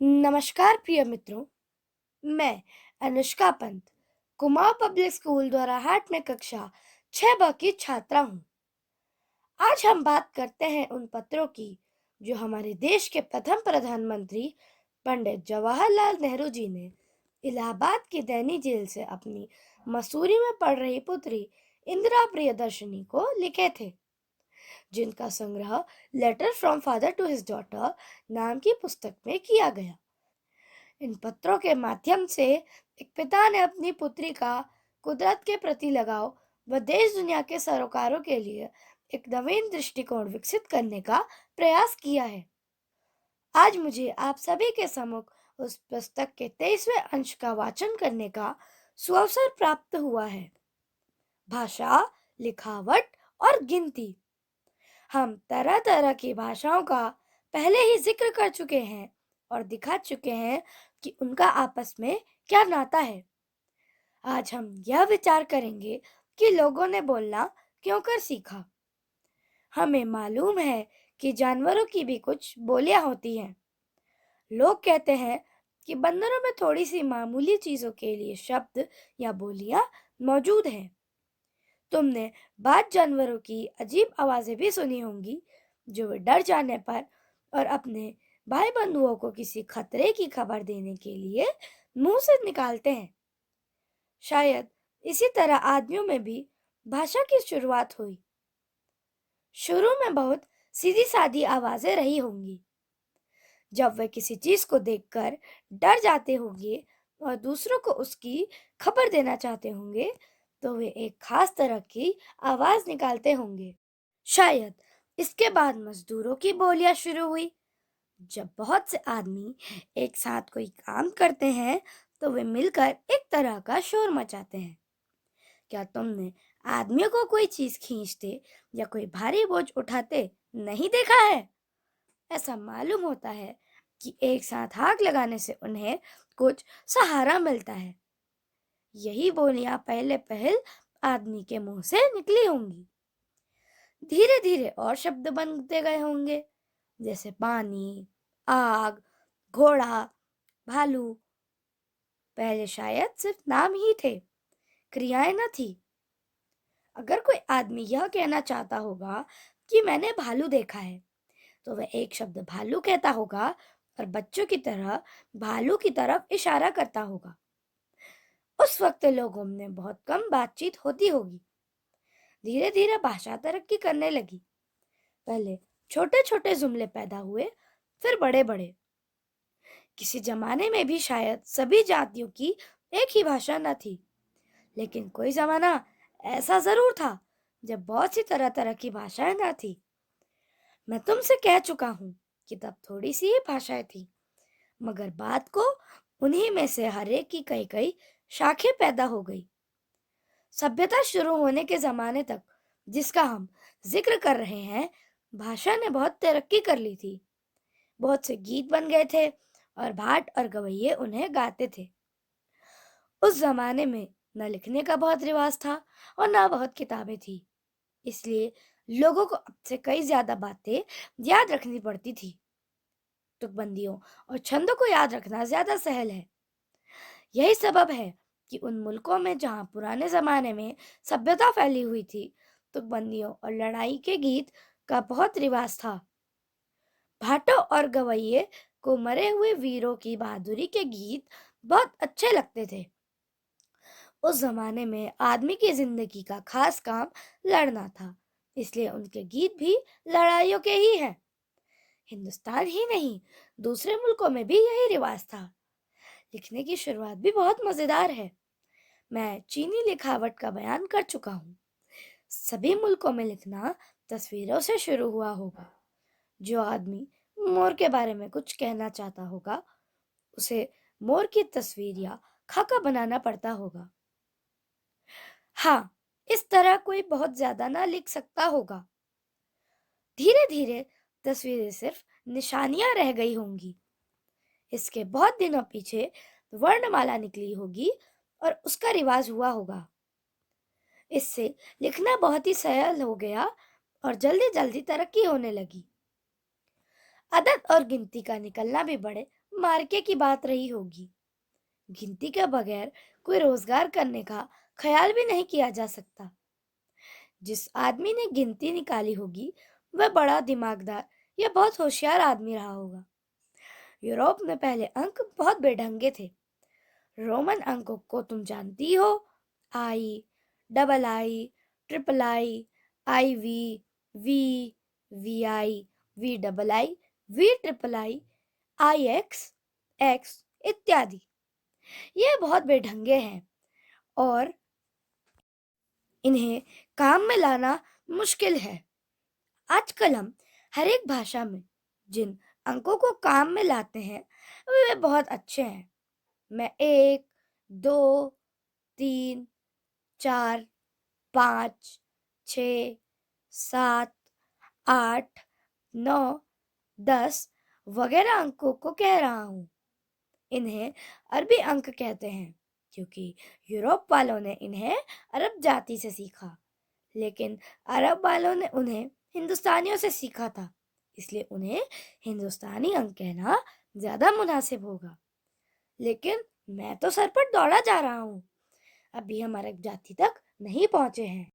नमस्कार प्रिय मित्रों, मैं अनुष्का पंत कुमाऊं पब्लिक स्कूल द्वारा हाट में कक्षा 6 ब की छात्रा हूँ। आज हम बात करते हैं उन पत्रों की जो हमारे देश के प्रथम प्रधानमंत्री पंडित जवाहरलाल नेहरू जी ने इलाहाबाद की दैनी जेल से अपनी मसूरी में पढ़ रही पुत्री इंदिरा प्रियदर्शनी को लिखे थे, जिनका संग्रह letter from father to his daughter नाम की पुस्तक में किया गया। इन पत्रों के माध्यम से एक पिता ने अपनी पुत्री का कुदरत के प्रति लगाव व देश दुनिया के सरोकारों के लिए एक नवीन दृष्टिकोण विकसित करने का प्रयास किया है। आज मुझे आप सभी के सम्मुख उस पुस्तक के 23वें अंश का वाचन करने का सुअवसर प्राप्त हुआ है। भाषा, लिखावट और गिनती। हम तरह तरह की भाषाओं का पहले ही जिक्र कर चुके हैं और दिखा चुके हैं कि उनका आपस में क्या नाता है। आज हम यह विचार करेंगे कि लोगों ने बोलना क्यों कर सीखा। हमें मालूम है कि जानवरों की भी कुछ बोलियां होती हैं। लोग कहते हैं कि बंदरों में थोड़ी सी मामूली चीजों के लिए शब्द या बोलियां मौजूद हैं। तुमने बाज जानवरों की अजीब आवाजें भी सुनी होंगी, जो वे डर जाने पर और अपने भाई बंधुओं को किसी खतरे की खबर देने के लिए मुंह से निकालते हैं। शायद इसी तरह आदमियों में भी भाषा की शुरुआत हुई। शुरू में बहुत सीधी सादी आवाजें रही होंगी। जब वे किसी चीज को देखकर डर जाते होंगे और दूसरों को उसकी खबर देना चाहते होंगे, तो वे एक खास तरह की आवाज निकालते होंगे। शायद इसके बाद मजदूरों की बोलियां शुरू हुई। जब बहुत से आदमी एक साथ कोई काम करते हैं, तो वे मिलकर एक तरह का शोर मचाते हैं। क्या तुमने आदमियों को कोई चीज खींचते या कोई भारी बोझ उठाते नहीं देखा है? ऐसा मालूम होता है कि एक साथ हाथ लगाने से उन्हें कुछ सहारा मिलता है। यही बोलियां पहले पहल आदमी के मुंह से निकली होंगी। धीरे धीरे और शब्द बनते गए होंगे, जैसे पानी, आग, घोड़ा, भालू। पहले शायद सिर्फ नाम ही थे, क्रियाएं न थी। अगर कोई आदमी यह कहना चाहता होगा कि मैंने भालू देखा है, तो वह एक शब्द भालू कहता होगा और बच्चों की तरह भालू की तरफ इशारा करता होगा। उस वक्त लोगों में बहुत कम बातचीत होती होगी। धीरे धीरे भाषा तरक्की करने लगी। पहले छोटे छोटे जुमले पैदा हुए, फिर बड़े बड़े। किसी जमाने में भी शायद सभी जातियों की एक ही भाषा न थी, लेकिन कोई जमाना ऐसा जरूर था जब बहुत सी तरह तरह की भाषाएं न थी। मैं तुमसे कह चुका हूँ कि तब थोड़ी सी ही भाषाएं थी, मगर बात को उन्हीं में से हर एक की कई कई शाखें पैदा हो गई। सभ्यता शुरू होने के जमाने तक जिसका हम जिक्र कर रहे हैं, भाषा ने बहुत तरक्की कर ली थी। बहुत से गीत बन गए थे और भाट और गवैये उन्हें गाते थे। उस जमाने में न लिखने का बहुत रिवाज था और न बहुत किताबें थी, इसलिए लोगों को अब से कई ज्यादा बातें याद रखनी पड़ती थी। तुकबंदियों और छंदों को याद रखना ज्यादा सहल है। यही सबब है कि उन मुल्कों में जहां पुराने जमाने में सभ्यता फैली हुई थी, तुकबंदियों और लड़ाई के गीत का बहुत रिवाज था। भाटों और गवैये को मरे हुए वीरों की बहादुरी के गीत बहुत अच्छे लगते थे। उस जमाने में आदमी की जिंदगी का खास काम लड़ना था, इसलिए उनके गीत भी लड़ाइयों के ही हैं। हिंदुस्तान ही नहीं, दूसरे मुल्कों में भी यही रिवाज था। लिखने की शुरुआत भी बहुत मजेदार है। मैं चीनी लिखावट का बयान कर चुका हूँ। सभी मुल्कों में लिखना तस्वीरों से शुरू हुआ होगा। जो आदमी मोर के बारे में कुछ कहना चाहता होगा, उसे मोर की तस्वीर या खाका बनाना पड़ता होगा। हाँ, इस तरह कोई बहुत ज्यादा ना लिख सकता होगा। धीरे धीरे तस्वीरें सिर्फ निशानियां रह गई होंगी। इसके बहुत दिनों पीछे वर्णमाला निकली होगी और उसका रिवाज हुआ होगा। इससे लिखना बहुत ही सरल हो गया और जल्दी जल्दी तरक्की होने लगी। अदद और गिनती का निकलना भी बड़े मार्के की बात रही होगी। गिनती के बगैर कोई रोजगार करने का ख्याल भी नहीं किया जा सकता। जिस आदमी ने गिनती निकाली होगी वह बड़ा दिमागदार या बहुत होशियार आदमी रहा होगा। यूरोप में पहले अंक बहुत बेढंगे थे। रोमन अंकों को तुम जानती हो? I, double I, triple I, I V, V, V I, V double I, V triple I X, X इत्यादि। ये बहुत बेढंगे हैं और इन्हें काम में लाना मुश्किल है। आजकल हम हर एक भाषा में जिन अंकों को काम में लाते हैं वे बहुत अच्छे हैं। मैं 1, 2, 3, 4, 5, 6, 7, 8, 9, 10 वगैरह अंकों को कह रहा हूँ। इन्हें अरबी अंक कहते हैं क्योंकि यूरोप वालों ने इन्हें अरब जाति से सीखा, लेकिन अरब वालों ने उन्हें हिंदुस्तानियों से सीखा था, इसलिए उन्हें हिंदुस्तानी अंक कहना ज्यादा मुनासिब होगा। लेकिन मैं तो सर पर दौड़ा जा रहा हूँ, अभी हम अरब जाति तक नहीं पहुंचे हैं।